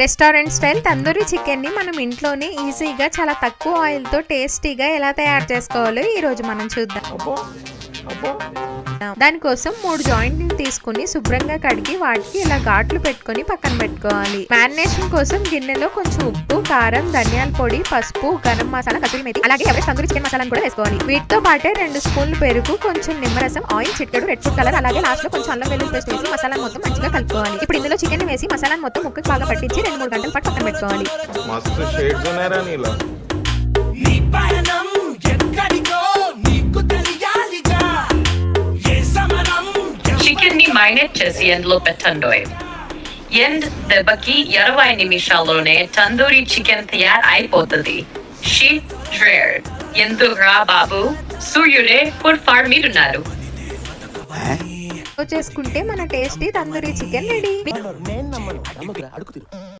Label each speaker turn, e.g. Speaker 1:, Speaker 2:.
Speaker 1: Restaurant style tandoori chicken ని మనం ఇంట్లోనే ఈజీగా చాలా తక్కువ ఆయిల్ తో టేస్టీగా ఎలా తయారు చేసుకోవాలో ఈ రోజు మనం చూద్దాం. దానికోసం 3 జాయింట్ ని తీసుకుని శుభ్రంగా కడిగి వాటికి ఇలా ఘాట్లు పెట్టుకొని పక్కన పెట్టుకోవాలి. మ్యారినేషన్ కోసం గిన్నెలో కొంచెం ఉప్పు, కారం, ధనియాల పొడి, పసుపు, గరం మసాలా, కసూరి మేతి, అలాగే ఎవరెస్ట్ తందూరి చికెన్ మసాలాను కూడా వేసుకోవాలి. వీటితో పాటే 2 స్పూన్లు పెరుగు, కొంచెం నిమ్మరసం, ఆయిల్, చిటికెడు రెడ్ ఫుడ్ కలర్, అలాగే లాస్ట్ లో కొంచెం అల్లం వెల్లుల్లి పేస్ట్ వేసి మసాలా మొత్తం మంచిగా కలుపుకోవాలి. ఇప్పుడు ఇందులో చికెన్ వేసి మసాలా మొత్తం ముక్కకి బాగా పట్టించి 2-3 గంటల పాటు పక్కన పెట్టుకోవాలి.
Speaker 2: మస్తు షేడ్స్ ఉన్నారా నీలో.
Speaker 3: చికెన్ ని మైనేట్ చేసి ఎండ్లో పెట్టండి. ఎండ్ దెబ్బకి 20 నిమిషాల్లోనే తందూరి చికెన్ తయారు అయిపోతుంది. షీట్ డ్రైర్ ఎందుకురా బాబు, సూర్యుడే ఫుడ్ ఫార్ మీరున్నారు.
Speaker 1: చేసుకుంటే మన టేస్టీ తందూరి చికెన్ రెడీ.